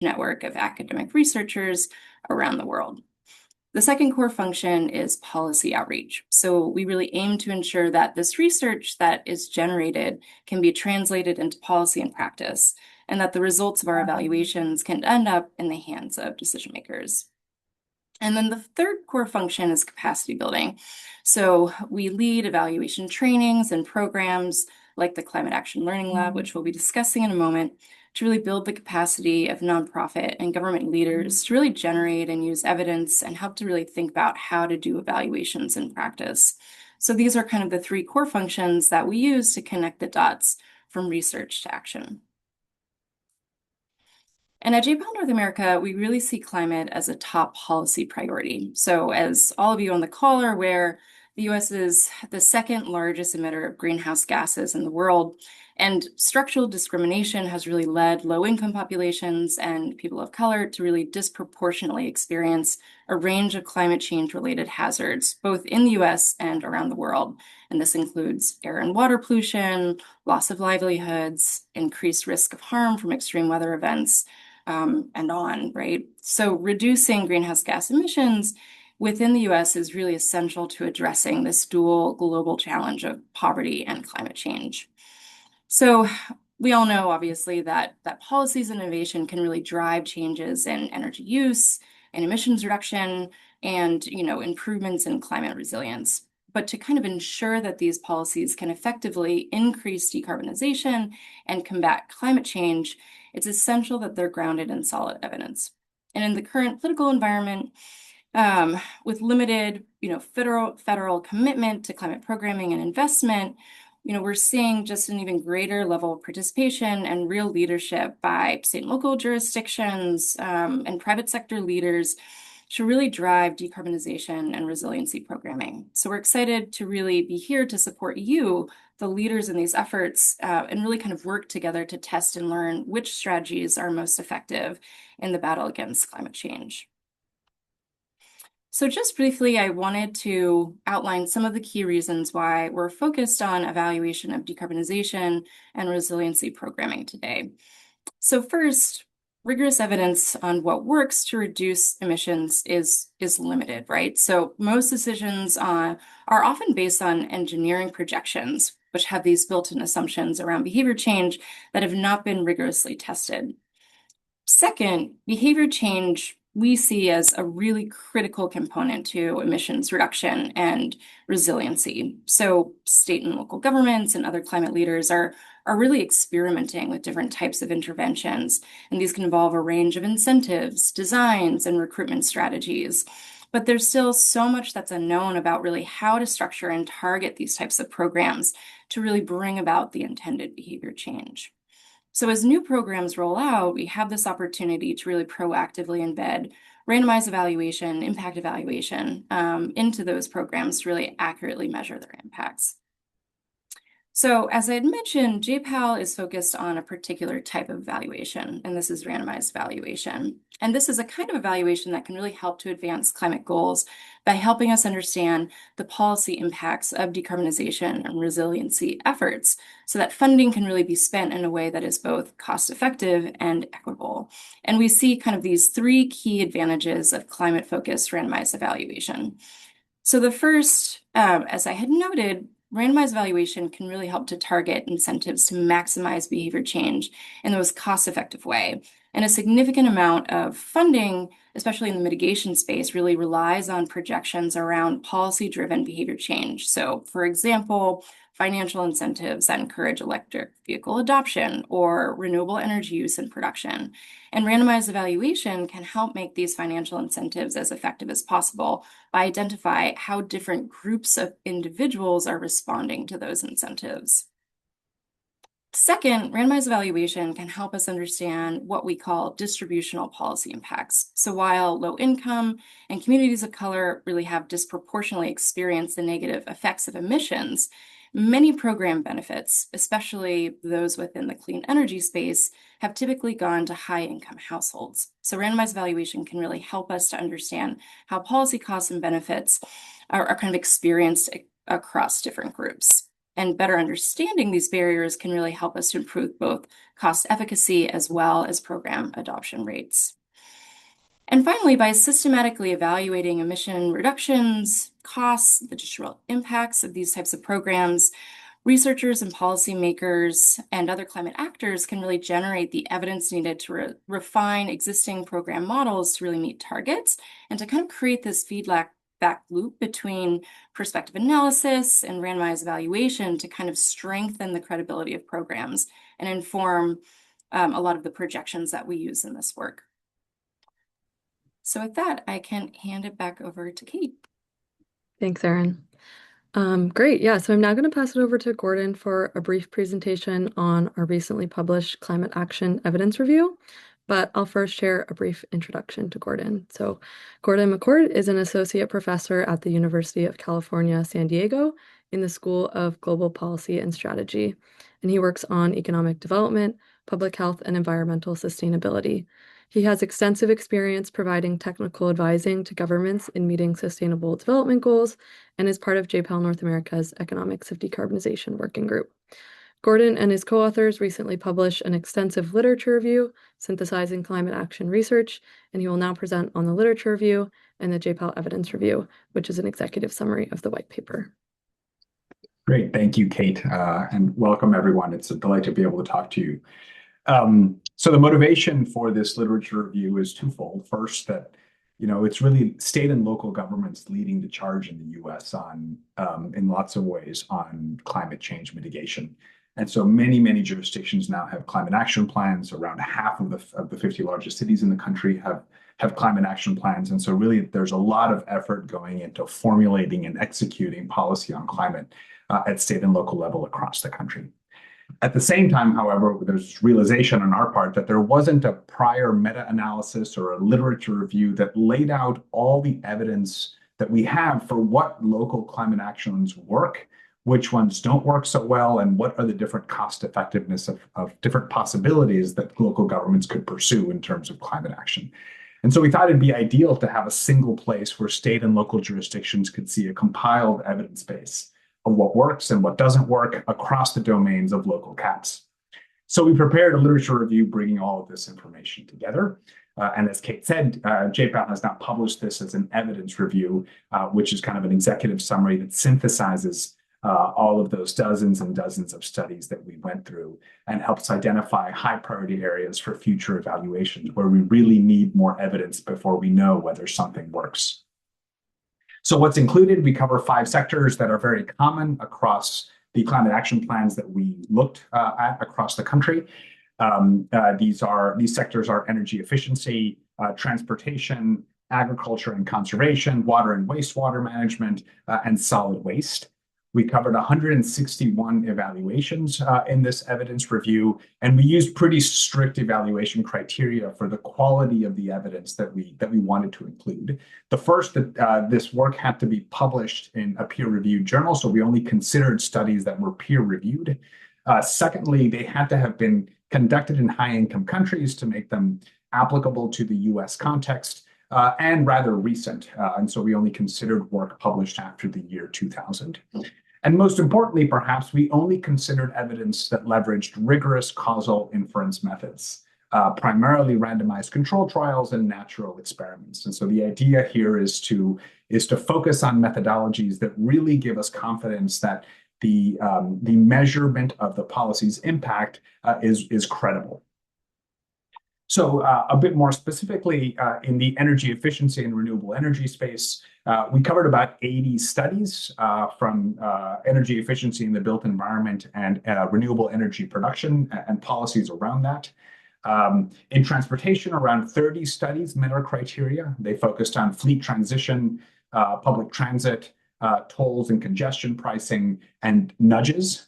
network of academic researchers around the world. The second core function is policy outreach. So we really aim to ensure that this research that is generated can be translated into policy and practice, and that the results of our evaluations can end up in the hands of decision makers. And then the third core function is capacity building. So we lead evaluation trainings and programs like the Climate Action Learning Lab, which we'll be discussing in a moment, to really build the capacity of nonprofit and government leaders to really generate and use evidence and help to really think about how to do evaluations in practice. So these are kind of the three core functions that we use to connect the dots from research to action. And at JPAL North America, we really see climate as a top policy priority. So as all of you on the call are aware, the US is the second largest emitter of greenhouse gases in the world, and structural discrimination has really led low-income populations and people of color to really disproportionately experience a range of climate change-related hazards, both in the US and around the world. And this includes air and water pollution, loss of livelihoods, increased risk of harm from extreme weather events, and on, right? So reducing greenhouse gas emissions within the US is really essential to addressing this dual global challenge of poverty and climate change. So we all know, obviously, that policies and innovation can really drive changes in energy use and emissions reduction and, improvements in climate resilience. But to kind of ensure that these policies can effectively increase decarbonization and combat climate change, it's essential that they're grounded in solid evidence. And in the current political environment, with limited, federal commitment to climate programming and investment, we're seeing just an even greater level of participation and real leadership by state and local jurisdictions and private sector leaders to really drive decarbonization and resiliency programming. So we're excited to really be here to support you, the leaders in these efforts, and really kind of work together to test and learn which strategies are most effective in the battle against climate change. So just briefly, I wanted to outline some of the key reasons why we're focused on evaluation of decarbonization and resiliency programming today. So first, rigorous evidence on what works to reduce emissions is limited, right? So most decisions are often based on engineering projections, which have these built-in assumptions around behavior change that have not been rigorously tested. Second, behavior change we see as a really critical component to emissions reduction and resiliency. So state and local governments and other climate leaders are really experimenting with different types of interventions, and these can involve a range of incentives, designs, and recruitment strategies. But there's still so much that's unknown about really how to structure and target these types of programs to really bring about the intended behavior change. So as new programs roll out, we have this opportunity to really proactively embed randomized evaluation, impact evaluation into those programs to really accurately measure their impacts. So as I had mentioned, JPAL is focused on a particular type of evaluation, and this is randomized evaluation. And this is a kind of evaluation that can really help to advance climate goals by helping us understand the policy impacts of decarbonization and resiliency efforts so that funding can really be spent in a way that is both cost-effective and equitable. And we see kind of these three key advantages of climate-focused randomized evaluation. So the first, as I had noted, randomized evaluation can really help to target incentives to maximize behavior change in the most cost-effective way. And a significant amount of funding, especially in the mitigation space, really relies on projections around policy-driven behavior change. So, for example, financial incentives that encourage electric vehicle adoption or renewable energy use and production. And randomized evaluation can help make these financial incentives as effective as possible by identifying how different groups of individuals are responding to those incentives. Second, randomized evaluation can help us understand what we call distributional policy impacts. So while low income and communities of color really have disproportionately experienced the negative effects of emissions, many program benefits, especially those within the clean energy space, have typically gone to high-income households. So randomized evaluation can really help us to understand how policy costs and benefits are kind of experienced across different groups. And better understanding these barriers can really help us to improve both cost efficacy as well as program adoption rates. And finally, by systematically evaluating emission reductions, costs, the distributional impacts of these types of programs, researchers and policymakers and other climate actors can really generate the evidence needed to refine existing program models to really meet targets and to kind of create this feedback loop between prospective analysis and randomized evaluation to kind of strengthen the credibility of programs and inform a lot of the projections that we use in this work. So with that, I can hand it back over to Kate. Thanks, Erin. Great. Yeah, so I'm now going to pass it over to Gordon for a brief presentation on our recently published climate action evidence review. But I'll first share a brief introduction to Gordon. So Gordon McCord is an associate professor at the University of California, San Diego in the School of Global Policy and Strategy. And he works on economic development, public health, and environmental sustainability. He has extensive experience providing technical advising to governments in meeting sustainable development goals and is part of JPAL North America's Economics of Decarbonization Working Group. Gordon and his co-authors recently published an extensive literature review synthesizing climate action research, and he will now present on the literature review and the JPAL evidence review, which is an executive summary of the white paper. Great. Thank you, Kate, and welcome, everyone. It's a delight to be able to talk to you. So the motivation for this literature review is twofold. First, that it's really state and local governments leading the charge in the U.S. on, in lots of ways, on climate change mitigation. And so many jurisdictions now have climate action plans. Around half of the 50 largest cities in the country have climate action plans. And so really, there's a lot of effort going into formulating and executing policy on climate at state and local level across the country. At the same time, however, there's realization on our part that there wasn't a prior meta-analysis or a literature review that laid out all the evidence that we have for what local climate actions work, which ones don't work so well, and what are the different cost effectiveness of different possibilities that local governments could pursue in terms of climate action. And so we thought it'd be ideal to have a single place where state and local jurisdictions could see a compiled evidence base of what works and what doesn't work across the domains of local CAPs. So we prepared a literature review bringing all of this information together. And as Kate said, JPAL has now published this as an evidence review, which is kind of an executive summary that synthesizes all of those dozens and dozens of studies that we went through and helps identify high priority areas for future evaluations where we really need more evidence before we know whether something works. So what's included, we cover 5 sectors that are very common across the climate action plans that we looked at across the country. These sectors are energy efficiency, transportation, agriculture and conservation, water and wastewater management, and solid waste. We covered 161 evaluations in this evidence review, and we used pretty strict evaluation criteria for the quality of the evidence that we wanted to include. The first, that this work had to be published in a peer-reviewed journal, so we only considered studies that were peer-reviewed. Secondly, they had to have been conducted in high-income countries to make them applicable to the US context, and rather recent. And so we only considered work published after the year 2000. And most importantly, perhaps, we only considered evidence that leveraged rigorous causal inference methods, primarily randomized control trials and natural experiments. And so the idea here is to focus on methodologies that really give us confidence that the measurement of the policy's impact is credible. So a bit more specifically, in the energy efficiency and renewable energy space, we covered about 80 studies from energy efficiency in the built environment and renewable energy production and policies around that. In transportation, around 30 studies met our criteria. They focused on fleet transition, public transit, tolls and congestion pricing, and nudges.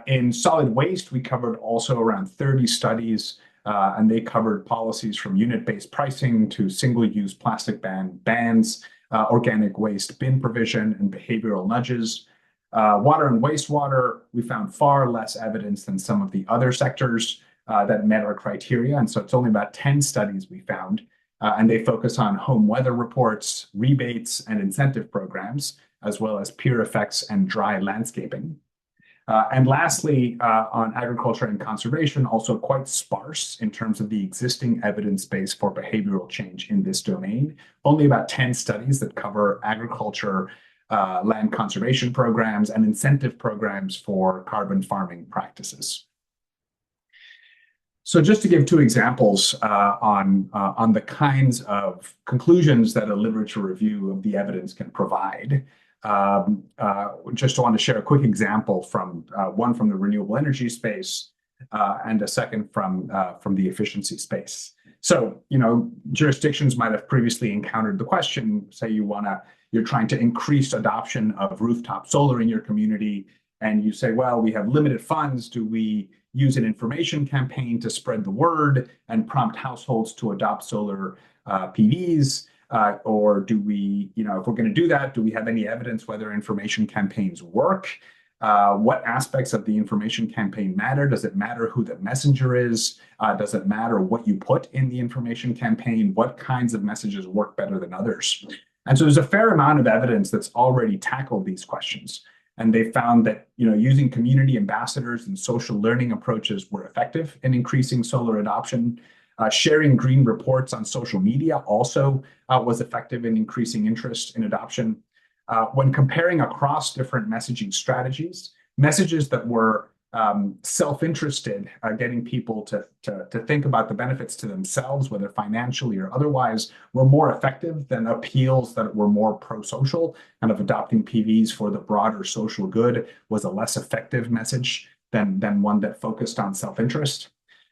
In solid waste, we covered also around 30 studies, and they covered policies from unit-based pricing to single-use plastic bans, organic waste bin provision, and behavioral nudges. Water and wastewater, we found far less evidence than some of the other sectors that met our criteria. And so it's only about 10 studies we found, and they focus on home weather reports, rebates, and incentive programs, as well as peer effects and dry landscaping. And lastly, on agriculture and conservation, also quite sparse in terms of the existing evidence base for behavioral change in this domain. Only about 10 studies that cover agriculture, land conservation programs, and incentive programs for carbon farming practices. So just to give two examples on the kinds of conclusions that a literature review of the evidence can provide, just want to share a quick example from one from the renewable energy space and a second from the efficiency space. So, jurisdictions might have previously encountered the question, say you're trying to increase adoption of rooftop solar in your community, and you say, well, we have limited funds. Do we use an information campaign to spread the word and prompt households to adopt solar PVs? Or do we, if we're going to do that, do we have any evidence whether information campaigns work? What aspects of the information campaign matter? Does it matter who the messenger is? Does it matter what you put in the information campaign? What kinds of messages work better than others? And so there's a fair amount of evidence that's already tackled these questions. And they found that using community ambassadors and social learning approaches were effective in increasing solar adoption. Sharing green reports on social media also was effective in increasing interest in adoption. When comparing across different messaging strategies, messages that were self-interested, getting people to think about the benefits to themselves, whether financially or otherwise, were more effective than appeals that were more pro-social. Kind of adopting PVs for the broader social good was a less effective message than one that focused on self-interest.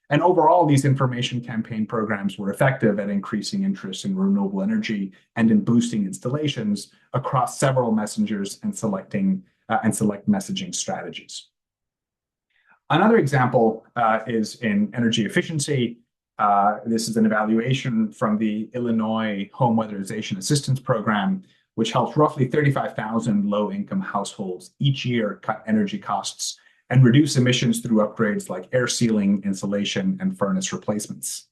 And overall, these information campaign programs were effective at increasing interest in renewable energy and in boosting installations across several messengers and select messaging strategies. Another example is in energy efficiency. This is an evaluation from the Illinois Home Weatherization Assistance Program, which helps roughly 35,000 low-income households each year cut energy costs and reduce emissions through upgrades like air sealing, insulation, and furnace replacements.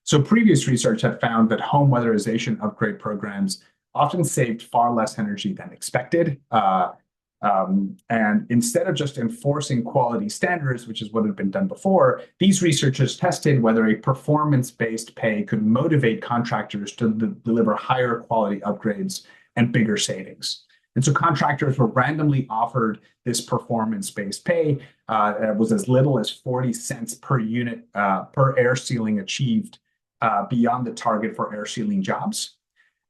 So previous research had found that home weatherization upgrade programs often saved far less energy than expected. And instead of just enforcing quality standards, which is what had been done before, these researchers tested whether a performance-based pay could motivate contractors to deliver higher quality upgrades and bigger savings. And so contractors were randomly offered this performance-based pay. It was as little as 40 cents per unit per air sealing achieved beyond the target for air sealing jobs.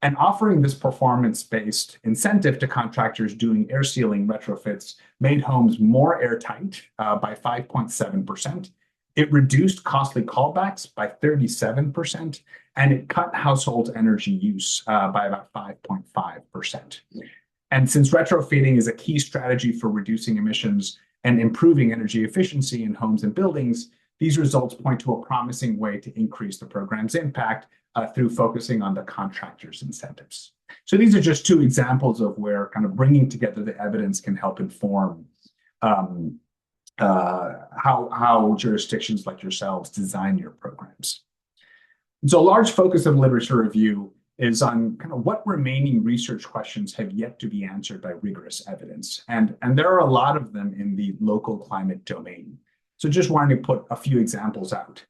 And offering this performance-based incentive to contractors doing air sealing retrofits made homes more airtight by 5.7%. It reduced costly callbacks by 37%, and it cut household energy use by about 5.5%. And since retrofitting is a key strategy for reducing emissions and improving energy efficiency in homes and buildings, these results point to a promising way to increase the program's impact through focusing on the contractor's incentives. So these are just two examples of where kind of bringing together the evidence can help inform how jurisdictions like yourselves design your programs. And so a large focus of literature review is on kind of what remaining research questions have yet to be answered by rigorous evidence. And there are a lot of them in the local climate domain. So just wanted to put a few examples out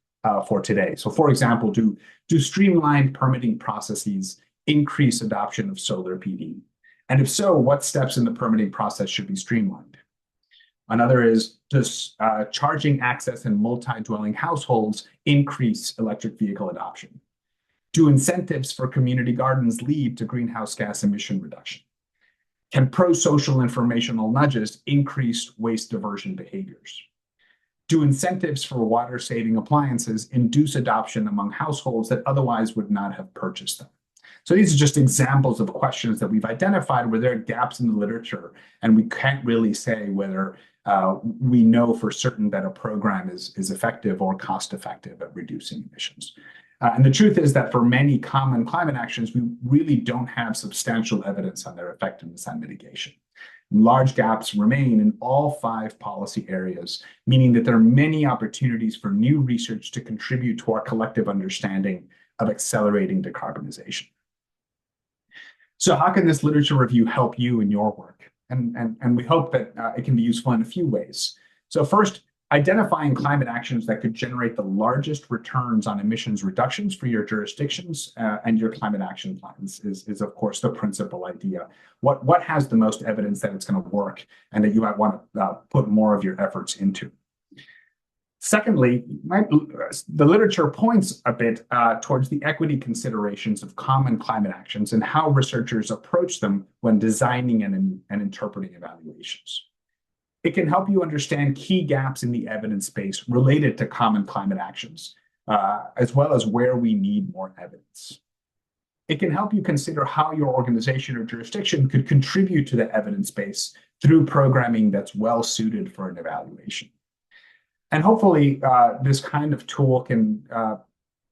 for today. So for example, do streamlined permitting processes increase adoption of solar PV? And if so, what steps in the permitting process should be streamlined? Another is, does charging access in multi-dwelling households increase electric vehicle adoption? Do incentives for community gardens lead to greenhouse gas emission reduction? Can pro-social informational nudges increase waste diversion behaviors? Do incentives for water-saving appliances induce adoption among households that otherwise would not have purchased them? So these are just examples of questions that we've identified where there are gaps in the literature, and we can't really say whether we know for certain that a program is effective or cost-effective at reducing emissions. And the truth is that for many common climate actions, we really don't have substantial evidence on their effectiveness on mitigation. Large gaps remain in all 5 policy areas, meaning that there are many opportunities for new research to contribute to our collective understanding of accelerating decarbonization. So how can this literature review help you in your work? and we hope that it can be useful in a few ways. So first, identifying climate actions that could generate the largest returns on emissions reductions for your jurisdictions and your climate action plans is of course, the principal idea. What has the most evidence that it's going to work and that you might want to put more of your efforts into? Secondly, the literature points a bit towards the equity considerations of common climate actions and how researchers approach them when designing and interpreting evaluations. It can help you understand key gaps in the evidence base related to common climate actions, as well as where we need more evidence. It can help you consider how your organization or jurisdiction could contribute to the evidence base through programming that's well suited for an evaluation. And hopefully, this kind of tool can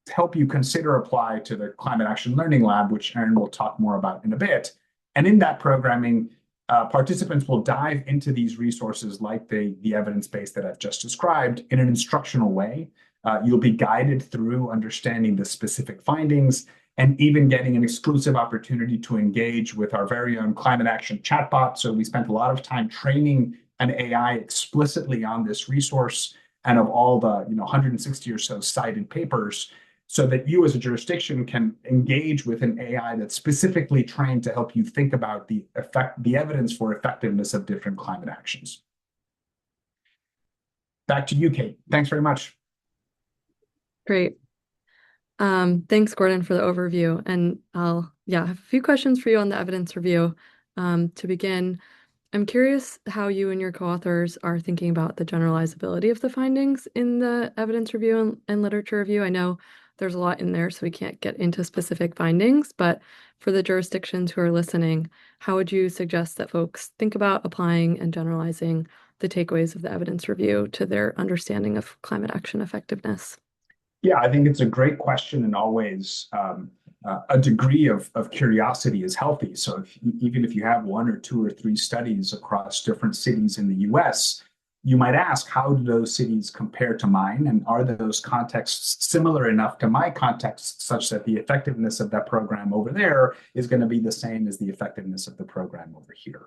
help you consider apply to the Climate Action Learning Lab, which Erin will talk more about in a bit. And in that programming, participants will dive into these resources like the evidence base that I've just described in an instructional way. You'll be guided through understanding the specific findings and even getting an exclusive opportunity to engage with our very own climate action chatbot. So we spent a lot of time training an AI explicitly on this resource and of all the 160 or so cited papers, so that you as a jurisdiction can engage with an AI that's specifically trained to help you think about the evidence for effectiveness of different climate actions. Back to you, Kate. Thanks very much. Great. Thanks, Gordon, for the overview. And I'll have a few questions for you on the evidence review. To begin, I'm curious how you and your co-authors are thinking about the generalizability of the findings in the evidence review and literature review. I know there's a lot in there, so we can't get into specific findings, but for the jurisdictions who are listening, how would you suggest that folks think about applying and generalizing the takeaways of the evidence review to their understanding of climate action effectiveness? Yeah, I think it's a great question, and always a degree of curiosity is healthy. So even if you have 1 or 2 or 3 studies across different cities in the US, you might ask, how do those cities compare to mine? And are those contexts similar enough to my context such that the effectiveness of that program over there is going to be the same as the effectiveness of the program over here?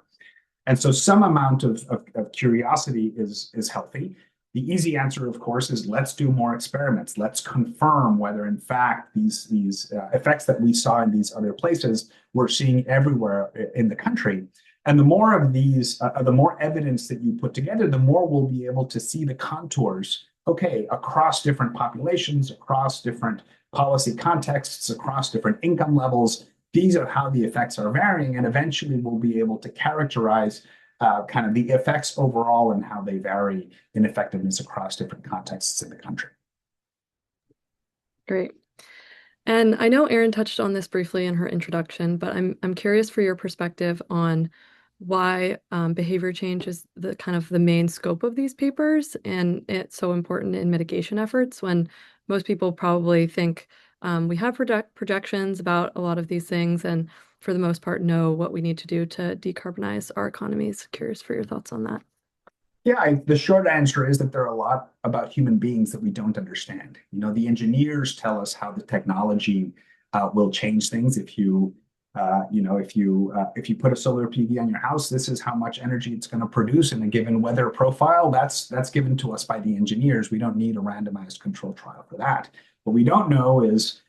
And so some amount of curiosity is healthy. The easy answer, of course, is let's do more experiments. Let's confirm whether, in fact, these effects that we saw in these other places we're seeing everywhere in the country. And the more of these, the more evidence that you put together, the more we'll be able to see the contours, okay, across different populations, across different policy contexts, across different income levels. These are how the effects are varying, and eventually we'll be able to characterize kind of the effects overall and how they vary in effectiveness across different contexts in the country. Great. And I know Erin touched on this briefly in her introduction, but I'm curious for your perspective on why behavior change is the kind of the main scope of these papers, and it's so important in mitigation efforts when most people probably think we have projections about a lot of these things, and for the most part know what we need to do to decarbonize our economies. Curious for your thoughts on that. Yeah, the short answer is that there are a lot about human beings that we don't understand. The engineers tell us how the technology will change things. If you put a solar PV on your house, this is how much energy it's going to produce in a given weather profile. That's given to us by the engineers. We don't need a randomized control trial for that. What we don't know is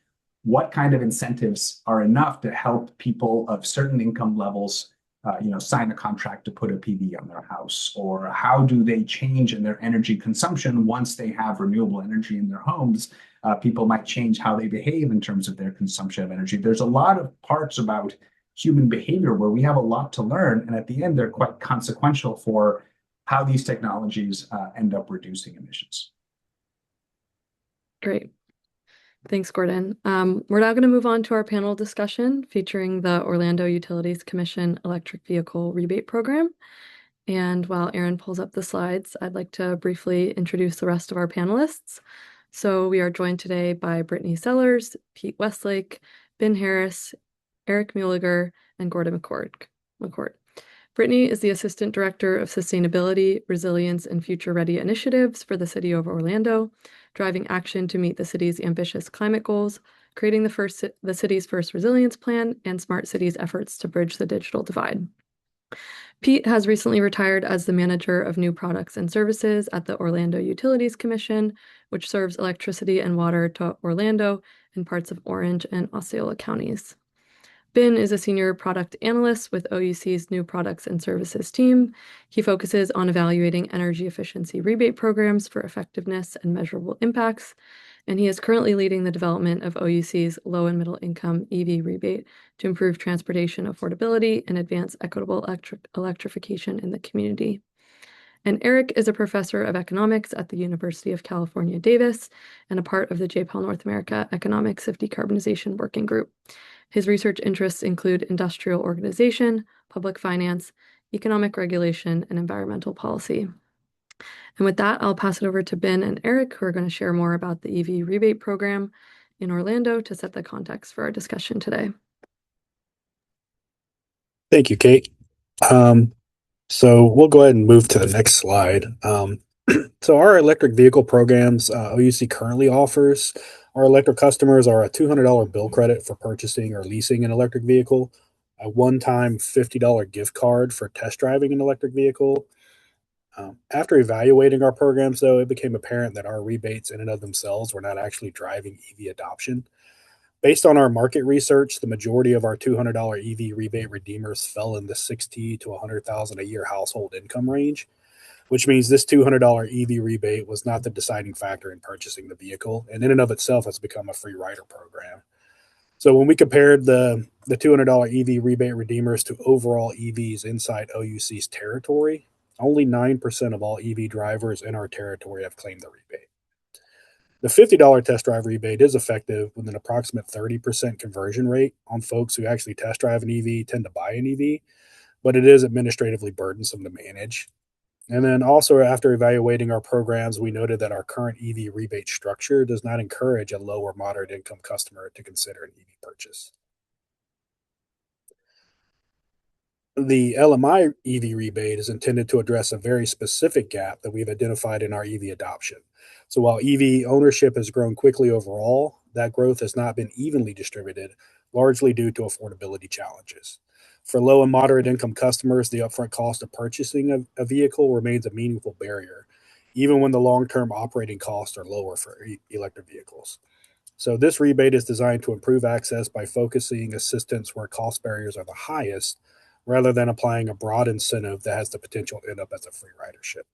what kind of incentives are enough to help people of certain income levels sign a contract to put a PV on their house, or how do they change in their energy consumption once they have renewable energy in their homes. People might change how they behave in terms of their consumption of energy. There's a lot of parts about human behavior where we have a lot to learn, and at the end, they're quite consequential for how these technologies end up reducing emissions. Great. Thanks, Gordon. We're now going to move on to our panel discussion featuring the Orlando Utilities Commission Electric Vehicle Rebate Program. And while Erin pulls up the slides, I'd like to briefly introduce the rest of our panelists. So we are joined today by Brittany Sellers, Pete Westlake, Ben Harris, Erich Muehlegger, and Gordon McCord. Brittany is the Assistant Director of Sustainability, Resilience, and Future Ready Initiatives for the City of Orlando, driving action to meet the city's ambitious climate goals, creating the city's first resilience plan, and smart cities efforts to bridge the digital divide. Pete has recently retired as the manager of new products and services at the Orlando Utilities Commission, which serves electricity and water to Orlando and parts of Orange and Osceola counties. Ben is a senior product analyst with OUC's new products and services team. He focuses on evaluating energy efficiency rebate programs for effectiveness and measurable impacts, and he is currently leading the development of OUC's low and middle income EV rebate to improve transportation affordability and advance equitable electrification in the community. And Erich is a professor of economics at the University of California, Davis, and a part of the J-PAL North America Economics of Decarbonization Working Group. His research interests include industrial organization, public finance, economic regulation, and environmental policy. And with that, I'll pass it over to Ben and Erich, who are going to share more about the EV rebate program in Orlando to set the context for our discussion today. Thank you, Kate. So we'll go ahead and move to the next slide. So our electric vehicle programs OUC currently offers our electric customers are a $200 bill credit for purchasing or leasing an electric vehicle, a one-time $50 gift card for test driving an electric vehicle. After evaluating our programs, though, it became apparent that our rebates in and of themselves were not actually driving EV adoption. Based on our market research, the majority of our $200 EV rebate redeemers fell in the $60,000 to $100,000 a year household income range, which means this $200 EV rebate was not the deciding factor in purchasing the vehicle, and in and of itself has become a free rider program. So when we compared the $200 EV rebate redeemers to overall EVs inside OUC's territory, only 9% of all EV drivers in our territory have claimed the rebate. The $50 test drive rebate is effective with an approximate 30% conversion rate on folks who actually test drive an EV tend to buy an EV, but it is administratively burdensome to manage. And then also after evaluating our programs, we noted that our current EV rebate structure does not encourage a low or moderate income customer to consider an EV purchase. The LMI EV rebate is intended to address a very specific gap that we've identified in our EV adoption. So while EV ownership has grown quickly overall, that growth has not been evenly distributed, largely due to affordability challenges. For low and moderate income customers, the upfront cost of purchasing a vehicle remains a meaningful barrier, even when the long-term operating costs are lower for electric vehicles. So this rebate is designed to improve access by focusing assistance where cost barriers are the highest, rather than applying a broad incentive that has the potential to end up as a free ridership.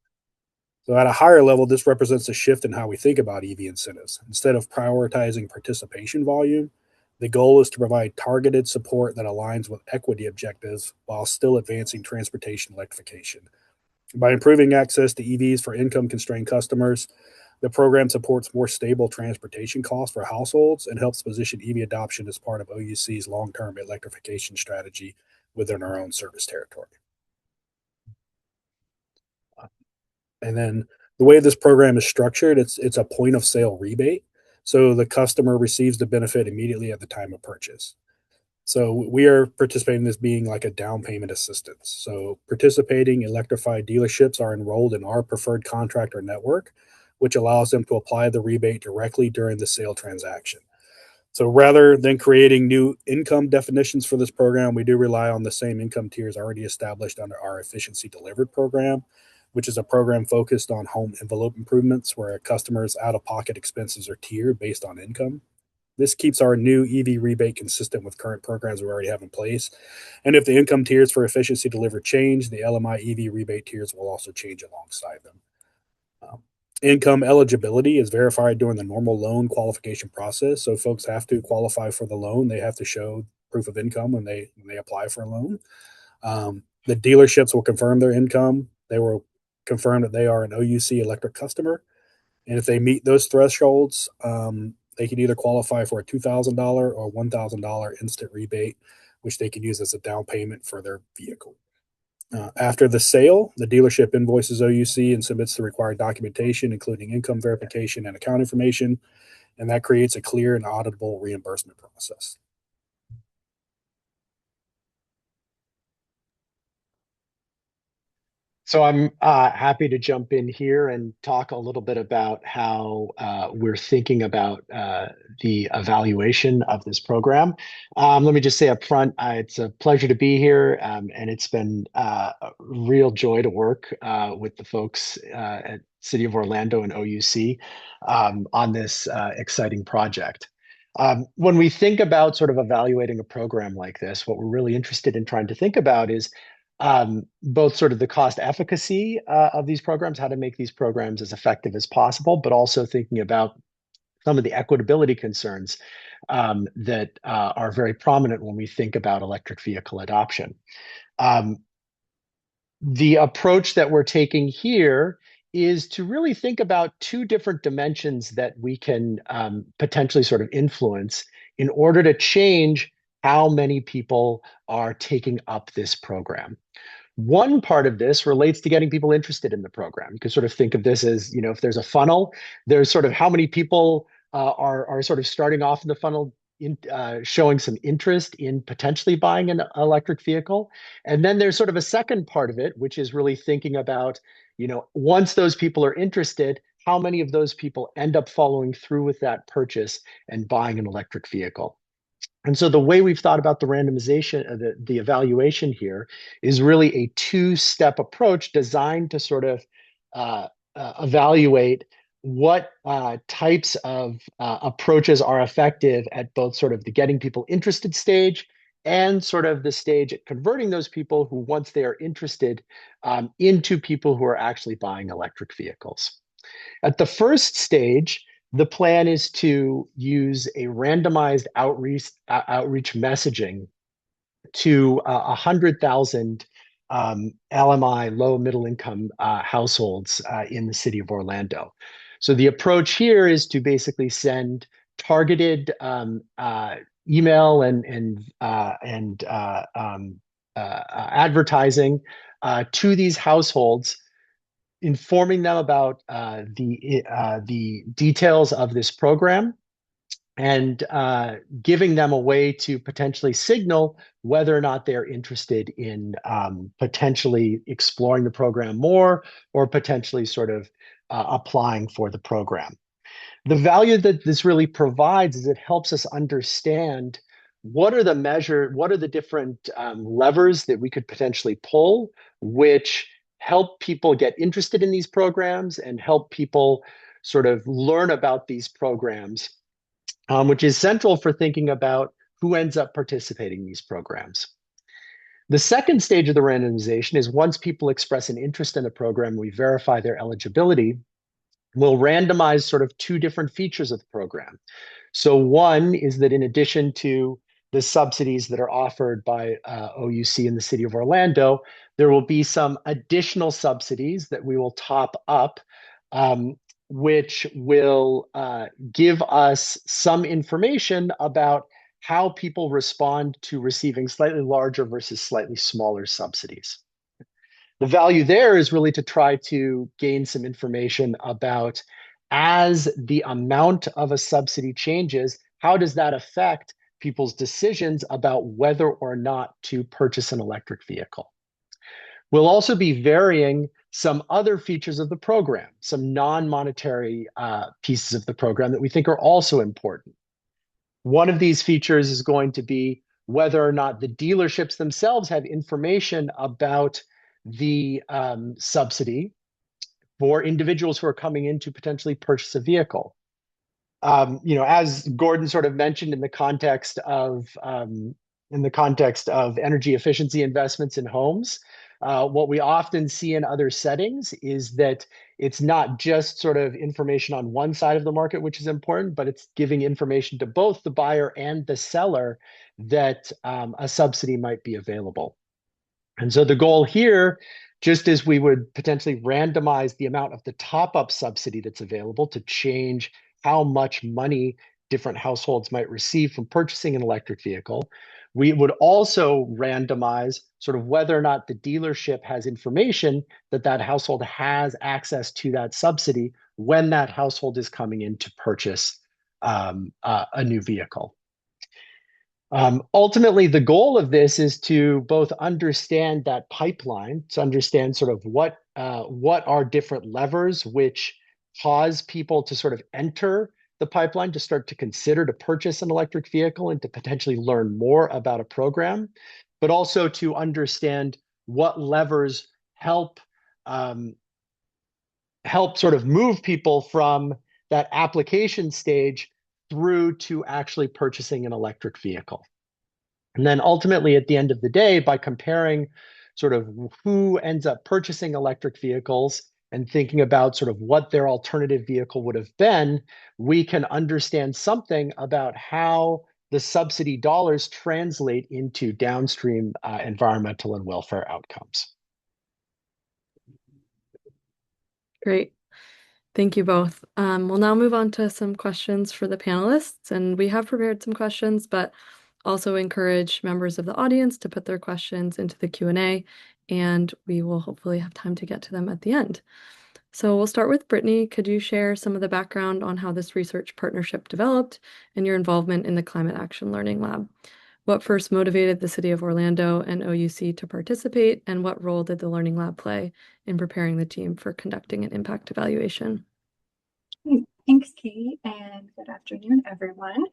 So at a higher level, this represents a shift in how we think about EV incentives. Instead of prioritizing participation volume, the goal is to provide targeted support that aligns with equity objectives while still advancing transportation electrification. By improving access to EVs for income-constrained customers, the program supports more stable transportation costs for households and helps position EV adoption as part of OUC's long-term electrification strategy within our own service territory. And then the way this program is structured, it's a point of sale rebate. So the customer receives the benefit immediately at the time of purchase. So we are participating in this being like a down payment assistance. So participating electrified dealerships are enrolled in our preferred contractor network, which allows them to apply the rebate directly during the sale transaction. So rather than creating new income definitions for this program, we do rely on the same income tiers already established under our Efficiency Delivered program, which is a program focused on home envelope improvements where a customer's out-of-pocket expenses are tiered based on income. This keeps our new EV rebate consistent with current programs we already have in place. And if the income tiers for Efficiency Delivered change, the LMI EV rebate tiers will also change alongside them. Income eligibility is verified during the normal loan qualification process. So folks have to qualify for the loan. They have to show proof of income when they apply for a loan. The dealerships will confirm their income. They will confirm that they are an OUC electric customer. And if they meet those thresholds, they can either qualify for a $2,000 or $1,000 instant rebate, which they can use as a down payment for their vehicle. After the sale, the dealership invoices OUC and submits the required documentation, including income verification and account information, and that creates a clear and auditable reimbursement process. So I'm happy to jump in here and talk a little bit about how we're thinking about the evaluation of this program. Let me just say up front, it's a pleasure to be here, and it's been a real joy to work with the folks at City of Orlando and OUC on this exciting project. When we think about sort of evaluating a program like this, what we're really interested in trying to think about is both sort of the cost efficacy of these programs, how to make these programs as effective as possible, but also thinking about some of the equitability concerns that are very prominent when we think about electric vehicle adoption. The approach that we're taking here is to really think about two different dimensions that we can potentially sort of influence in order to change how many people are taking up this program. One part of this relates to getting people interested in the program. You can sort of think of this as, if there's a funnel, there's sort of how many people are sort of starting off in the funnel, showing some interest in potentially buying an electric vehicle. And then there's sort of a second part of it, which is really thinking about, once those people are interested, how many of those people end up following through with that purchase and buying an electric vehicle. And so the way we've thought about the randomization, the evaluation here is really a two-step approach designed to sort of evaluate what types of approaches are effective at both sort of the getting people interested stage and sort of the stage at converting those people who, once they are interested, into people who are actually buying electric vehicles. At the first stage, the plan is to use a randomized outreach messaging to 100,000 LMI, low middle income households in the city of Orlando. So the approach here is to basically send targeted email and advertising to these households, informing them about the details of this program and giving them a way to potentially signal whether or not they're interested in potentially exploring the program more or potentially sort of applying for the program. The value that this really provides is it helps us understand what are the different levers that we could potentially pull, which help people get interested in these programs and help people sort of learn about these programs, which is central for thinking about who ends up participating in these programs. The second stage of the randomization is once people express an interest in the program, we verify their eligibility, we'll randomize sort of two different features of the program. So one is that in addition to the subsidies that are offered by OUC in the city of Orlando, there will be some additional subsidies that we will top up, which will give us some information about how people respond to receiving slightly larger versus slightly smaller subsidies. The value there is really to try to gain some information about, as the amount of a subsidy changes, how does that affect people's decisions about whether or not to purchase an electric vehicle. We'll also be varying some other features of the program, some non-monetary pieces of the program that we think are also important. One of these features is going to be whether or not the dealerships themselves have information about the subsidy for individuals who are coming in to potentially purchase a vehicle. As Gordon sort of mentioned in the context of energy efficiency investments in homes, what we often see in other settings is that it's not just sort of information on one side of the market, which is important, but it's giving information to both the buyer and the seller that a subsidy might be available. And so the goal here, just as we would potentially randomize the amount of the top-up subsidy that's available to change how much money different households might receive from purchasing an electric vehicle, we would also randomize sort of whether or not the dealership has information that that household has access to that subsidy when that household is coming in to purchase a new vehicle. Ultimately, the goal of this is to both understand that pipeline, to understand sort of what are different levers which cause people to sort of enter the pipeline, to start to consider to purchase an electric vehicle and to potentially learn more about a program, but also to understand what levers help help sort of move people from that application stage through to actually purchasing an electric vehicle. And then ultimately, at the end of the day, by comparing sort of who ends up purchasing electric vehicles and thinking about sort of what their alternative vehicle would have been, we can understand something about how the subsidy dollars translate into downstream environmental and welfare outcomes. Great. Thank you both. We'll now move on to some questions for the panelists, and we have prepared some questions, but also encourage members of the audience to put their questions into the Q&A, and we will hopefully have time to get to them at the end. So we'll start with Brittany. Could you share some of the background on how this research partnership developed and your involvement in the Climate Action Learning Lab? What first motivated the City of Orlando and OUC to participate, and what role did the Learning Lab play in preparing the team for conducting an impact evaluation? Thanks, Kate, and good afternoon, everyone.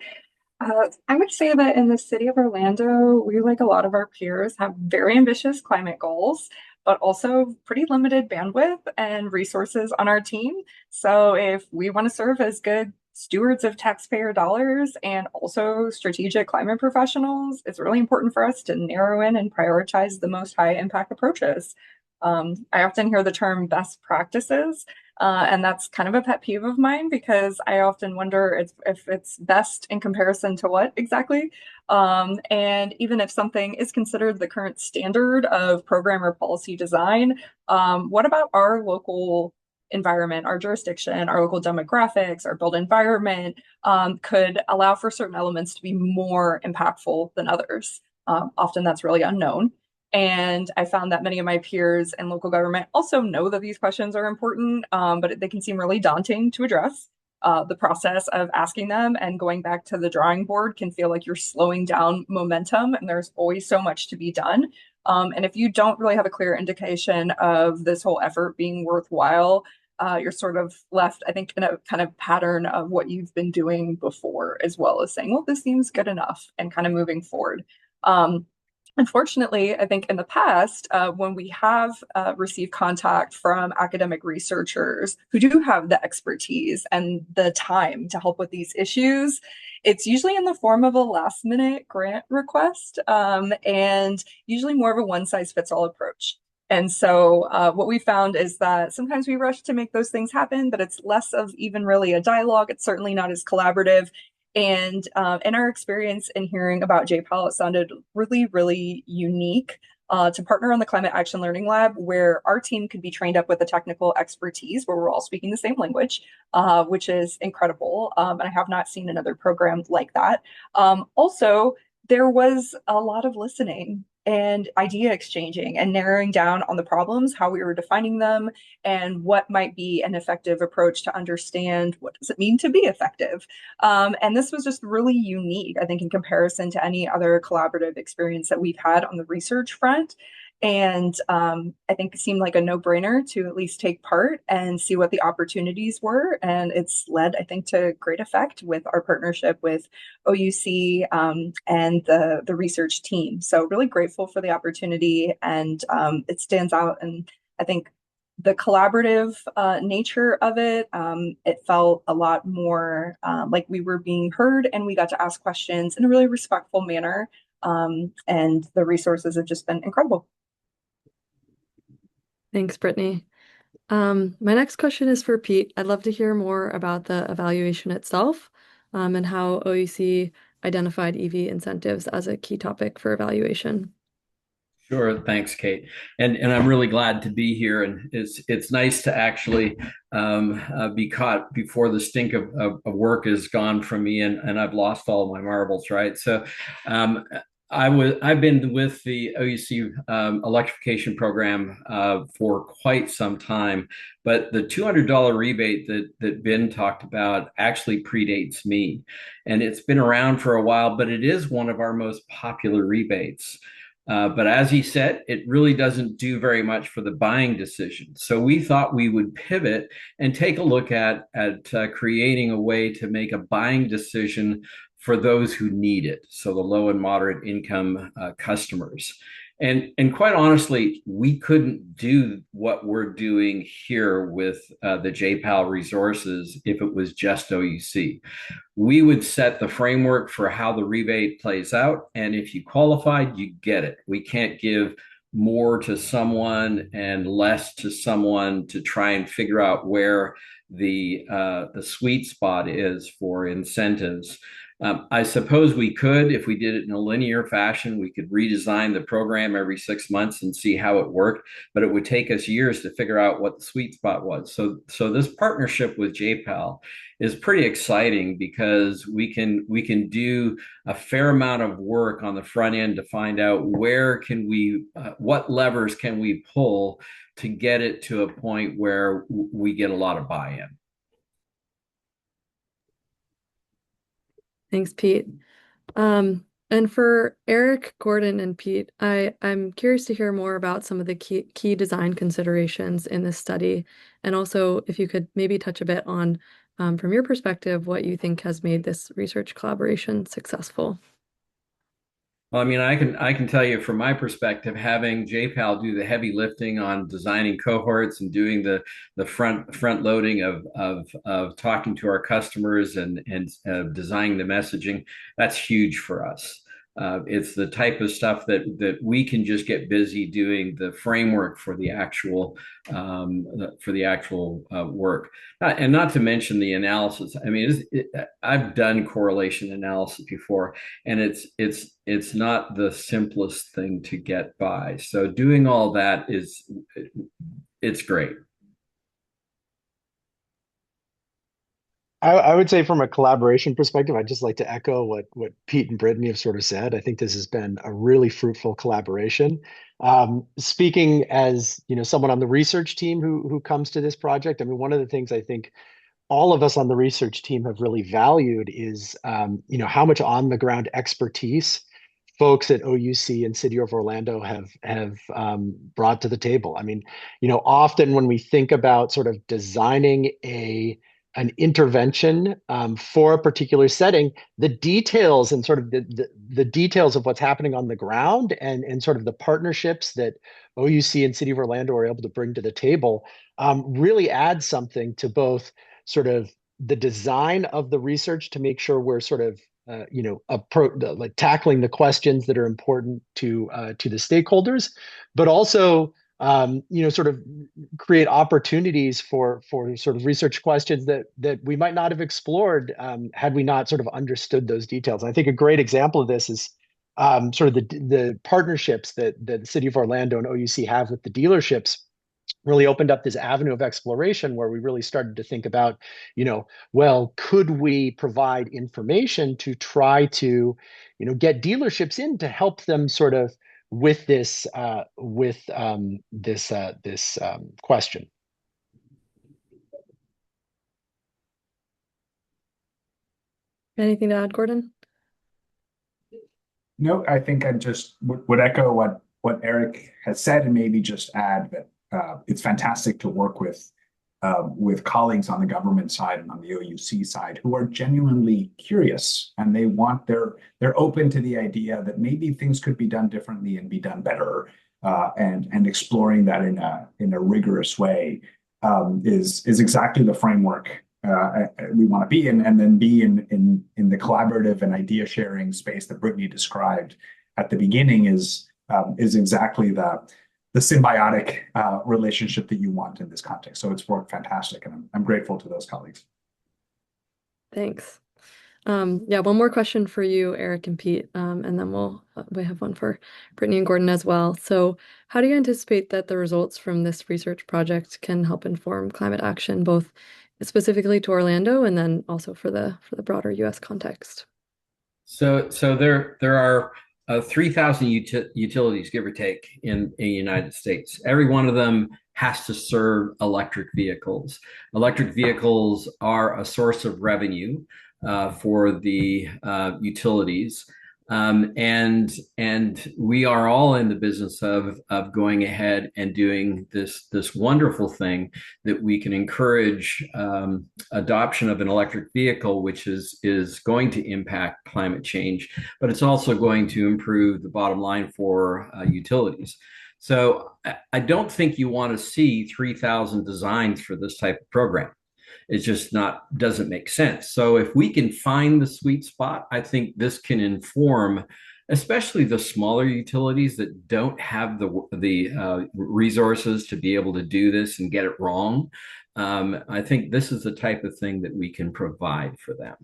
I would say that in the city of Orlando, we, like a lot of our peers, have very ambitious climate goals, but also pretty limited bandwidth and resources on our team. So if we want to serve as good stewards of taxpayer dollars and also strategic climate professionals, it's really important for us to narrow in and prioritize the most high impact approaches. I often hear the term best practices, and that's kind of a pet peeve of mine because I often wonder if it's best in comparison to what exactly. And even if something is considered the current standard of program or policy design, what about our local environment, our jurisdiction, our local demographics, our built environment could allow for certain elements to be more impactful than others? Often that's really unknown. And I found that many of my peers in local government also know that these questions are important, but they can seem really daunting to address. The process of asking them and going back to the drawing board can feel like you're slowing down momentum, and there's always so much to be done. And if you don't really have a clear indication of this whole effort being worthwhile, you're sort of left, I think, in a kind of pattern of what you've been doing before, as well as saying, well, this seems good enough, and kind of moving forward. Unfortunately, I think in the past, when we have received contact from academic researchers who do have the expertise and the time to help with these issues, it's usually in the form of a last minute grant request, and usually more of a one size fits all approach. And so what we found is that sometimes we rush to make those things happen, but it's less of even really a dialogue. It's certainly not as collaborative. And in our experience in hearing about JPAL, it sounded really, really unique to partner on the Climate Action Learning Lab, where our team could be trained up with the technical expertise, where we're all speaking the same language, which is incredible. And I have not seen another program like that. Also, there was a lot of listening and idea exchanging and narrowing down on the problems, how we were defining them, and what might be an effective approach to understand what does it mean to be effective. And this was just really unique, I think, in comparison to any other collaborative experience that we've had on the research front. And I think it seemed like a no-brainer to at least take part and see what the opportunities were. And it's led, I think, to great effect with our partnership with OUC and the research team. So really grateful for the opportunity, and it stands out. And I think the collaborative nature of it, it felt a lot more like we were being heard, and we got to ask questions in a really respectful manner. And the resources have just been incredible. Thanks, Brittany. My next question is for Pete. I'd love to hear more about the evaluation itself, and how OUC identified EV incentives as a key topic for evaluation. Sure, thanks, Kate. And I'm really glad to be here, and it's nice to actually be caught before the stink of work is gone from me, and I've lost all my marbles, right? So I've been with the OUC electrification program for quite some time, but the $200 rebate that Ben talked about actually predates me, and it's been around for a while. But it is one of our most popular rebates. But as he said, it really doesn't do very much for the buying decision. So we thought we would pivot and take a look at creating a way to make a buying decision for those who need it. So the low and moderate income customers. And quite honestly, we couldn't do what we're doing here with the JPAL resources if it was just OUC. We would set the framework for how the rebate plays out. And if you qualified, you get it. We can't give more to someone and less to someone to try and figure out where the sweet spot is for incentives. I suppose we could, if we did it in a linear fashion, we could redesign the program every 6 months and see how it worked, but it would take us years to figure out what the sweet spot was. So this partnership with JPAL is pretty exciting because we can do a fair amount of work on the front end to find out what levers can we pull to get it to a point where we get a lot of buy-in. Thanks, Pete. And for Erich, Gordon, and Pete, I'm curious to hear more about some of the key design considerations in this study, and also if you could maybe touch a bit on, from your perspective, what you think has made this research collaboration successful. Well, I mean, I can tell you from my perspective, having JPAL do the heavy lifting on designing cohorts and doing the front loading of talking to our customers and designing the messaging, that's huge for us. It's the type of stuff that we can just get busy doing the framework for the actual work, and not to mention the analysis. I mean, I've done correlation analysis before, and it's not the simplest thing to get by. So doing all that it's great. I would say from a collaboration perspective, I'd just like to echo what Pete and Brittany have sort of said. I think this has been a really fruitful collaboration. Speaking as someone on the research team who comes to this project, I mean, one of the things I think all of us on the research team have really valued is how much on the ground expertise folks at OUC and City of Orlando have brought to the table. I mean, often when we think about sort of designing an intervention for a particular setting, the details and sort of the details of what's happening on the ground and sort of the partnerships that OUC and City of Orlando are able to bring to the table really add something to both sort of the design of the research to make sure we're sort of like tackling the questions that are important to the stakeholders, but also sort of create opportunities for sort of research questions that we might not have explored had we not sort of understood those details. I think a great example of this is sort of the partnerships that the City of Orlando and OUC have with the dealerships really opened up this avenue of exploration where we really started to think about, well, could we provide information to try to, get dealerships in to help them sort of with this question. Anything to add, Gordon? No, I think I just would echo what Erich has said and maybe just add that it's fantastic to work with colleagues on the government side and on the OUC side who are genuinely curious, and they're open to the idea that maybe things could be done differently and be done better, and exploring that in a rigorous way is exactly the framework we want to be in, and then be in the collaborative and idea sharing space that Brittany described at the beginning is exactly the symbiotic relationship that you want in this context. So it's worked fantastic, and I'm grateful to those colleagues. Thanks. Yeah, one more question for you, Erich and Pete, and then we have one for Brittany and Gordon as well. So how do you anticipate that the results from this research project can help inform climate action, both specifically to Orlando and then also for the broader US context? So there are 3,000 utilities, give or take, in the United States. Every one of them has to serve electric vehicles. Electric vehicles are a source of revenue for the utilities. And we are all in the business of going ahead and doing this wonderful thing that we can encourage adoption of an electric vehicle, which is going to impact climate change, but it's also going to improve the bottom line for utilities. So I don't think you want to see 3,000 designs for this type of program. It just doesn't make sense. So if we can find the sweet spot, I think this can inform, especially the smaller utilities that don't have the resources to be able to do this and get it wrong. I think this is the type of thing that we can provide for them.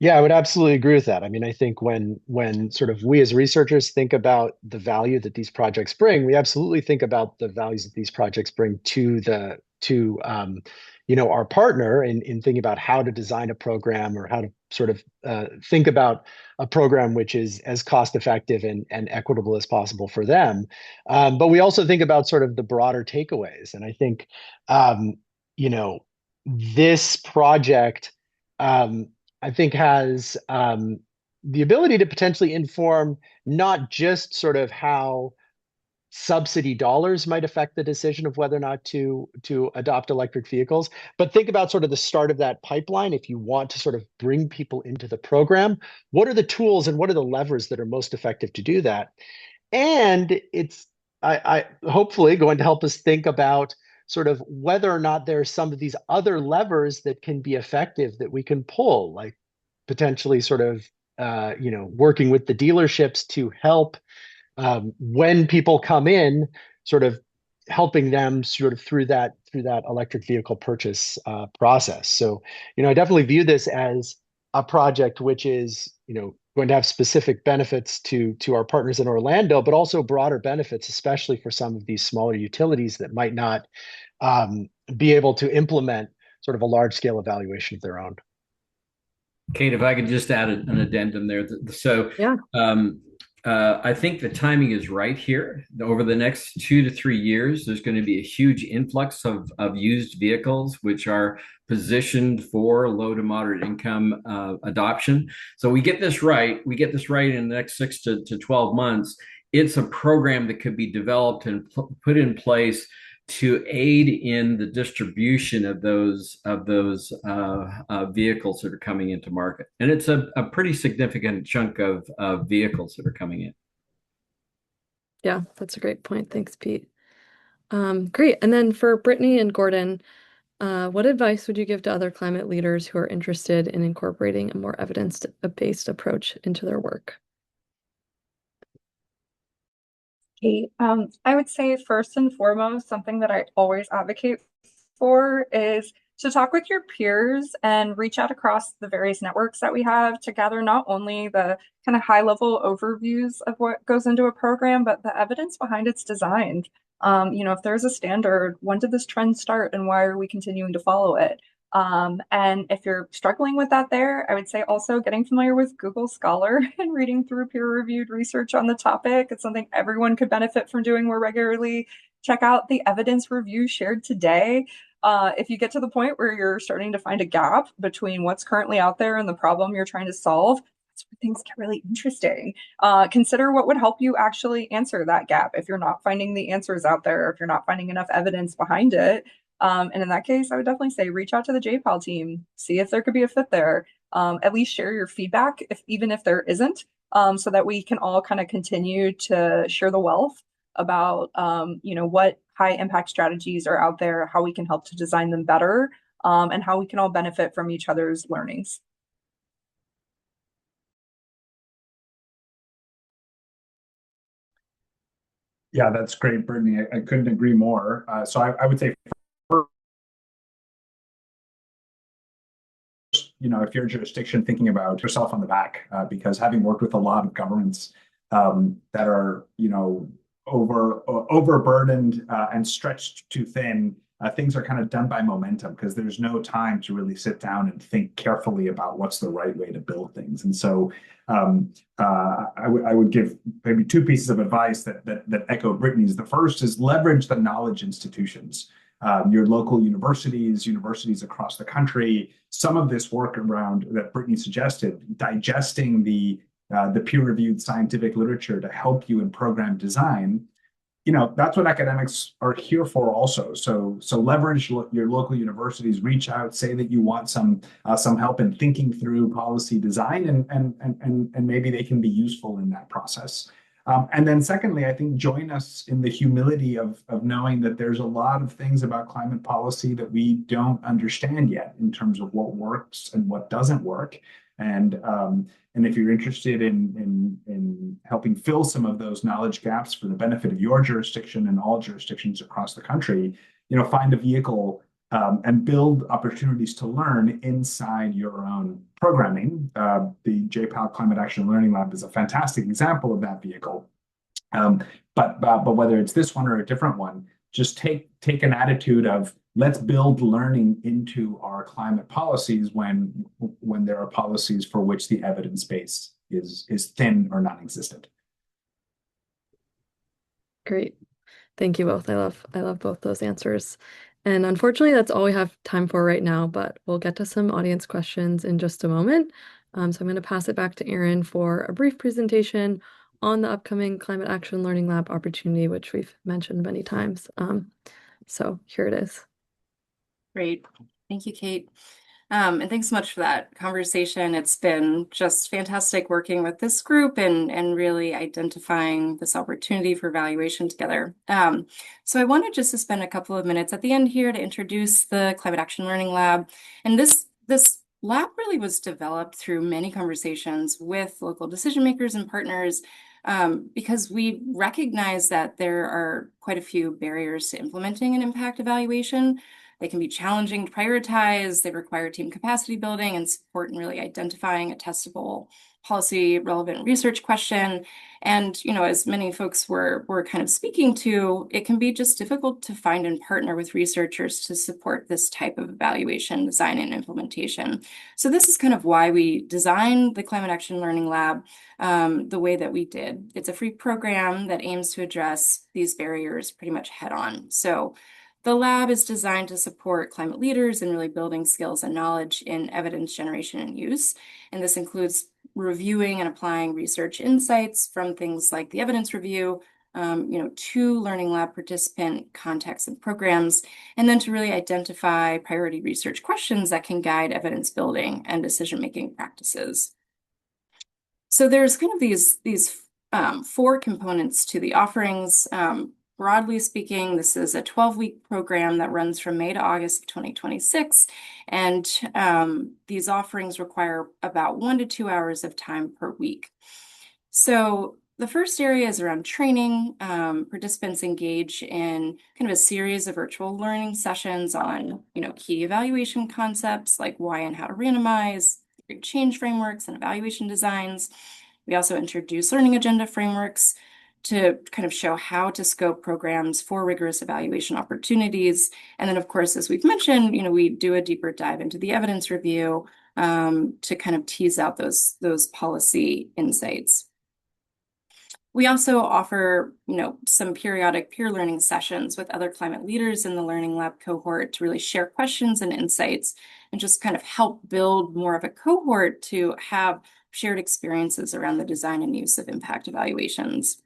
Yeah, I would absolutely agree with that. I mean, I think when sort of we as researchers think about the value that these projects bring, we absolutely think about the values that these projects bring to our partner in thinking about how to design a program or how to sort of think about a program which is as cost effective and equitable as possible for them. But we also think about sort of the broader takeaways. And I think this project I think has the ability to potentially inform not just sort of how subsidy dollars might affect the decision of whether or not to adopt electric vehicles, but think about sort of the start of that pipeline. If you want to sort of bring people into the program, what are the tools and what are the levers that are most effective to do that? And it's I hopefully going to help us think about sort of whether or not there's some of these other levers that can be effective that we can pull, like potentially sort of working with the dealerships to help when people come in, sort of helping them sort of through that electric vehicle purchase process. So I definitely view this as a project which is going to have specific benefits to our partners in Orlando, but also broader benefits, especially for some of these smaller utilities that might not be able to implement sort of a large scale evaluation of their own. Kate, if I could just add an addendum there. So Yeah. I think the timing is right here. Over the next 2 to 3 years, there's going to be a huge influx of used vehicles, which are positioned for low to moderate income adoption. So we get this right in the next 6 to 12 months. It's a program that could be developed and put in place to aid in the distribution of those vehicles that are coming into market. And it's a pretty significant chunk of vehicles that are coming in. Yeah, that's a great point. Thanks, Pete. Great. And then for Brittany and Gordon, what advice would you give to other climate leaders who are interested in incorporating a more evidence-based approach into their work? I would say first and foremost, something that I always advocate for is to talk with your peers and reach out across the various networks that we have to gather not only the kind of high level overviews of what goes into a program, but the evidence behind its design. If there's a standard, when did this trend start and why are we continuing to follow it? And if you're struggling with that there, I would say also getting familiar with Google Scholar and reading through peer-reviewed research on the topic. It's something everyone could benefit from doing more regularly. Check out the evidence review shared today. If you get to the point where you're starting to find a gap between what's currently out there and the problem you're trying to solve, that's where things get really interesting. Consider what would help you actually answer that gap if you're not finding the answers out there, if you're not finding enough evidence behind it. And in that case, I would definitely say reach out to the JPAL team, see if there could be a fit there. At least share your feedback, even if there isn't, so that we can all kind of continue to share the wealth about what high impact strategies are out there, how we can help to design them better, and how we can all benefit from each other's learnings. Yeah, that's great, Brittany. I couldn't agree more. So I would say, if you're a jurisdiction, thinking about yourself on the back, because having worked with a lot of governments that are, overburdened and stretched too thin, things are kind of done by momentum because there's no time to really sit down and think carefully about what's the right way to build things. And so I would give maybe two pieces of advice that echo Brittany's. The first is leverage the knowledge institutions, your local universities across the country. Some of this work around that Brittany suggested, digesting the peer-reviewed scientific literature to help you in program design, that's what academics are here for also. So leverage your local universities, reach out, say that you want some help in thinking through policy design, and maybe they can be useful in that process. And then secondly, I think join us in the humility of knowing that there's a lot of things about climate policy that we don't understand yet in terms of what works and what doesn't work. And if you're interested in helping fill some of those knowledge gaps for the benefit of your jurisdiction and all jurisdictions across the country, find a vehicle and build opportunities to learn inside your own programming. The JPAL Climate Action Learning Lab is a fantastic example of that vehicle. But whether it's this one or a different one, just take an attitude of let's build learning into our climate policies when there are policies for which the evidence base is thin or non-existent. Great. Thank you both. I love both those answers. And unfortunately, that's all we have time for right now, but we'll get to some audience questions in just a moment. So I'm going to pass it back to Erin for a brief presentation on the upcoming Climate Action Learning Lab opportunity, which we've mentioned many times. So here it is. Great. Thank you, Kate. And thanks so much for that conversation. It's been just fantastic working with this group and really identifying this opportunity for evaluation together. So I wanted just to spend a couple of minutes at the end here to introduce the Climate Action Learning Lab. And this lab really was developed through many conversations with local decision makers and partners because we recognize that there are quite a few barriers to implementing an impact evaluation. They can be challenging to prioritize. They require team capacity building and support in really identifying a testable policy relevant research question. And, as many folks were kind of speaking to, it can be just difficult to find and partner with researchers to support this type of evaluation, design, and implementation. So this is kind of why we designed the Climate Action Learning Lab the way that we did. It's a free program that aims to address these barriers pretty much head on. So the lab is designed to support climate leaders in really building skills and knowledge in evidence generation and use. And this includes reviewing and applying research insights from things like the evidence review, to learning lab participant contexts and programs, and then to really identify priority research questions that can guide evidence building and decision-making practices. So there's kind of these four components to the offerings. Broadly speaking, this is a 12-week program that runs from May to August of 2026, and these offerings require about 1 to 2 hours of time per week. So the first area is around training. Participants engage in kind of a series of virtual learning sessions on, key evaluation concepts like why and how to randomize, change frameworks, and evaluation designs. We also introduce learning agenda frameworks to kind of show how to scope programs for rigorous evaluation opportunities. And then, of course, as we've mentioned, we do a deeper dive into the evidence review to kind of tease out those policy insights. We also offer, some periodic peer learning sessions with other climate leaders in the Learning Lab cohort to really share questions and insights and just kind of help build more of a cohort to have shared experiences around the design and use of impact evaluations.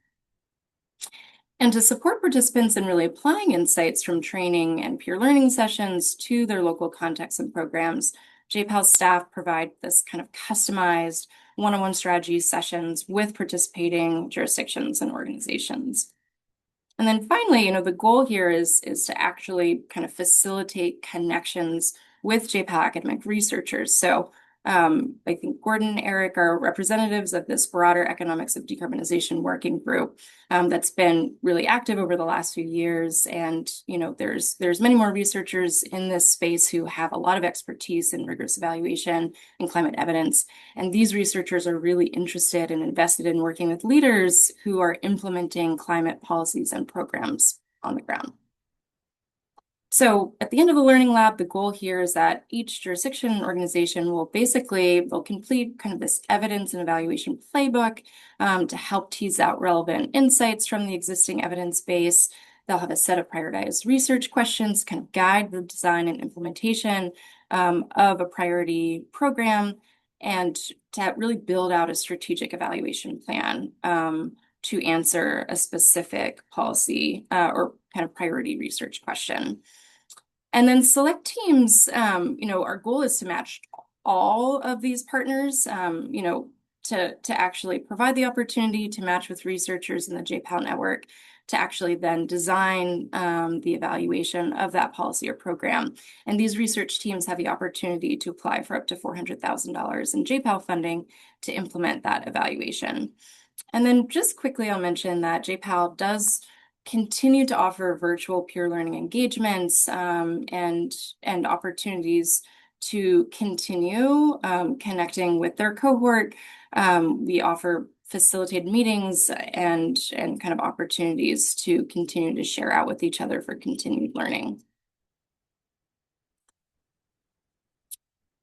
And to support participants in really applying insights from training and peer learning sessions to their local contexts and programs, JPAL staff provide this kind of customized one-on-one strategy sessions with participating jurisdictions and organizations. And then finally, the goal here is to actually kind of facilitate connections with JPAL academic researchers. So I think Gordon and Erich are representatives of this broader economics of decarbonization working group that's been really active over the last few years. And, there's many more researchers in this space who have a lot of expertise in rigorous evaluation and climate evidence. And these researchers are really interested and invested in working with leaders who are implementing climate policies and programs on the ground. So at the end of the Learning Lab, the goal here is that each jurisdiction and organization will they'll complete kind of this evidence and evaluation playbook to help tease out relevant insights from the existing evidence base. They'll have a set of prioritized research questions, kind of guide the design and implementation of a priority program, and to really build out a strategic evaluation plan to answer a specific policy or kind of priority research question. And then select teams, our goal is to match all of these partners, to actually provide the opportunity to match with researchers in the JPAL network to actually then design the evaluation of that policy or program. And these research teams have the opportunity to apply for up to $400,000 in JPAL funding to implement that evaluation. And then just quickly, I'll mention that JPAL does continue to offer virtual peer learning engagements and opportunities to continue connecting with their cohort. We offer facilitated meetings and kind of opportunities to continue to share out with each other for continued learning.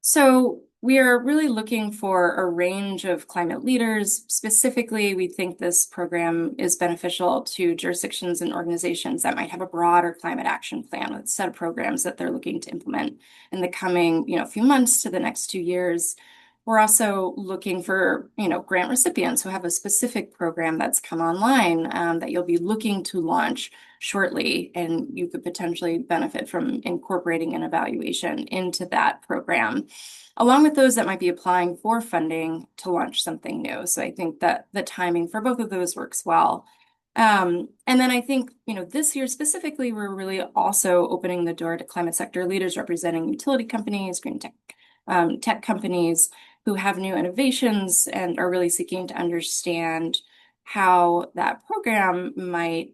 So we are really looking for a range of climate leaders. Specifically, we think this program is beneficial to jurisdictions and organizations that might have a broader climate action plan with a set of programs that they're looking to implement in the coming, few months to the next 2 years. We're also looking for, grant recipients who have a specific program that's come online that you'll be looking to launch shortly, and you could potentially benefit from incorporating an evaluation into that program, along with those that might be applying for funding to launch something new. So I think that the timing for both of those works well. And then I think, this year specifically, we're really also opening the door to climate sector leaders representing utility companies, green tech companies who have new innovations and are really seeking to understand how that program might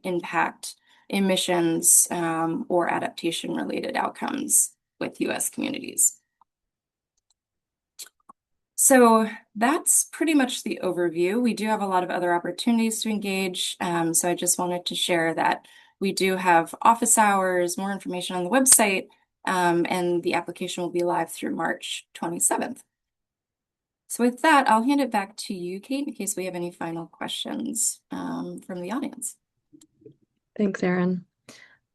impact emissions or adaptation related outcomes with US communities. So that's pretty much the overview. We do have a lot of other opportunities to engage. So I just wanted to share that we do have office hours, more information on the website, and the application will be live through March 27th. So with that, I'll hand it back to you, Kate, in case we have any final questions from the audience. Thanks, Erin.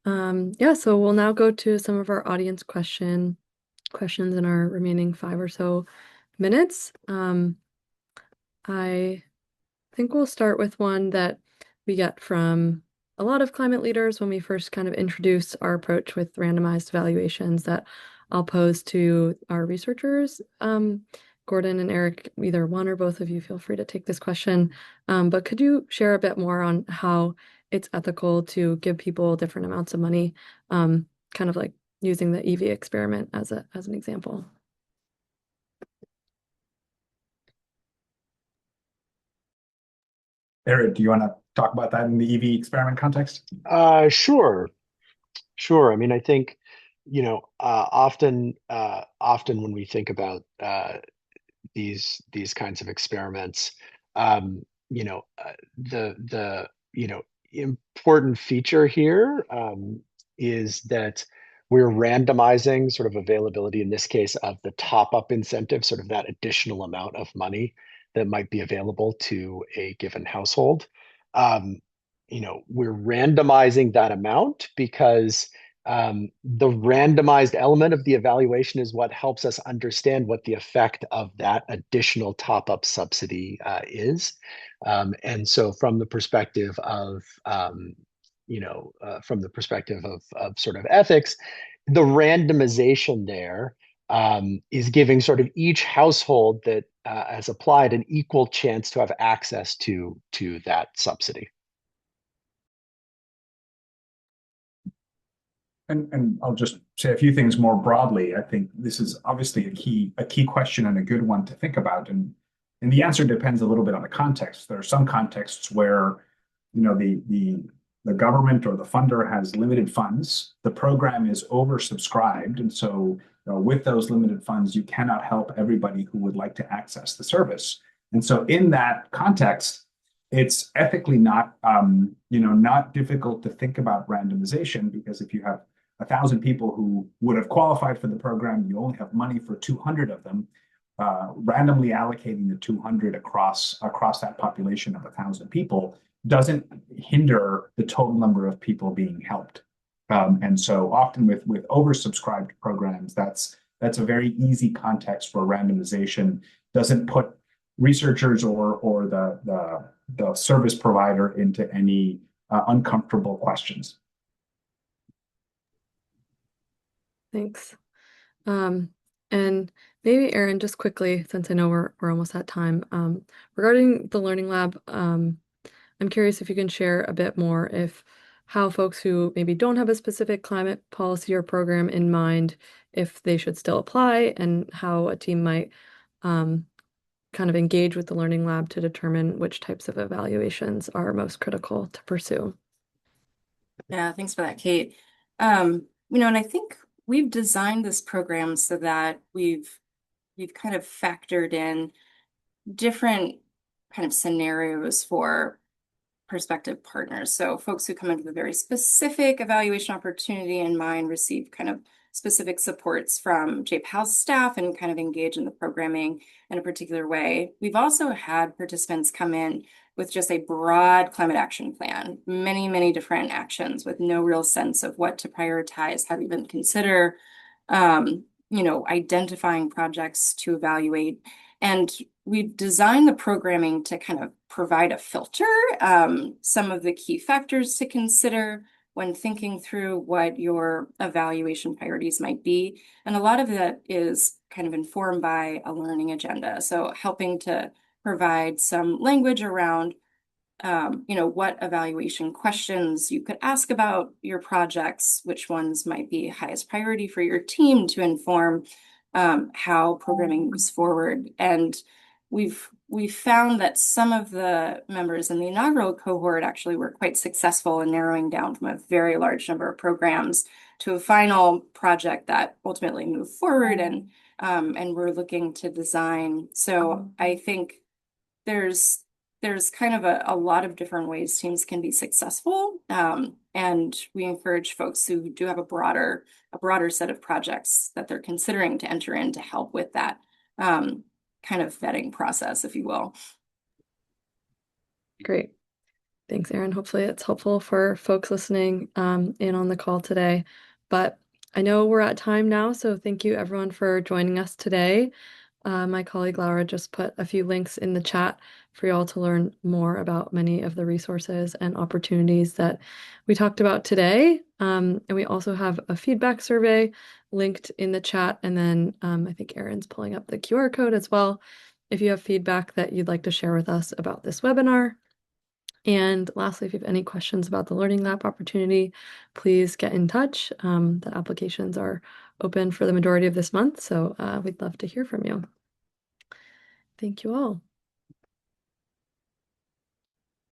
So we'll now go to some of our audience questions in our remaining 5 or so minutes. I think we'll start with one that we get from a lot of climate leaders when we first kind of introduce our approach with randomized evaluations that I'll pose to our researchers. Gordon and Erich, either one or both of you, feel free to take this question. But could you share a bit more on how it's ethical to give people different amounts of money, kind of like using the EV experiment as an example? Erich, do you want to talk about that in the EV experiment context? Sure. I mean, I think, often when we think about these kinds of experiments, the important feature here is that we're randomizing sort of availability, in this case, of the top-up incentive, sort of that additional amount of money that might be available to a given household. We're randomizing that amount because the randomized element of the evaluation is what helps us understand what the effect of that additional top-up subsidy is. And so from the perspective of sort of ethics, the randomization there is giving sort of each household that has applied an equal chance to have access to that subsidy. And I'll just say a few things more broadly. I think this is obviously a key question and a good one to think about. And the answer depends a little bit on the context. There are some contexts where, the government or the funder has limited funds. The program is oversubscribed. And so with those limited funds, you cannot help everybody who would like to access the service. And so in that context, it's ethically not, not difficult to think about randomization, because if you have 1,000 people who would have qualified for the program, you only have money for 200 of them. Randomly allocating the 200 across that population of 1,000 people doesn't hinder the total number of people being helped. And so often with oversubscribed programs, that's a very easy context for randomization. Doesn't put researchers or the service provider into any uncomfortable questions. Thanks. And maybe Erin, just quickly, since I know we're almost at time, regarding the Learning Lab, I'm curious if you can share a bit more how folks who maybe don't have a specific climate policy or program in mind, if they should still apply, and how a team might kind of engage with the Learning Lab to determine which types of evaluations are most critical to pursue. Yeah, thanks for that, Kate. And I think we've designed this program so that we've kind of factored in different kind of scenarios for prospective partners. So folks who come in with a very specific evaluation opportunity in mind receive kind of specific supports from JPAL's staff and kind of engage in the programming in a particular way. We've also had participants come in with just a broad climate action plan, many, many different actions with no real sense of what to prioritize, how to even consider, identifying projects to evaluate. And we've designed the programming to kind of provide a filter, some of the key factors to consider when thinking through what your evaluation priorities might be. And a lot of that is kind of informed by a learning agenda. So helping to provide some language around, what evaluation questions you could ask about your projects, which ones might be highest priority for your team to inform how programming moves forward. And we've found that some of the members in the inaugural cohort actually were quite successful in narrowing down from a very large number of programs to a final project that ultimately moved forward, and we're looking to design. So I think there's kind of a lot of different ways teams can be successful, and we encourage folks who do have a broader set of projects that they're considering to enter in to help with that kind of vetting process, if you will. Great. Thanks, Erin. Hopefully it's helpful for folks listening in on the call today. But I know we're at time now, so thank you everyone for joining us today. My colleague Laura just put a few links in the chat for y'all to learn more about many of the resources and opportunities that we talked about today. And we also have a feedback survey linked in the chat. And then I think Erin's pulling up the QR code as well, if you have feedback that you'd like to share with us about this webinar. And lastly, if you have any questions about the Learning Lab opportunity, please get in touch. The applications are open for the majority of this month, so we'd love to hear from you. Thank you all.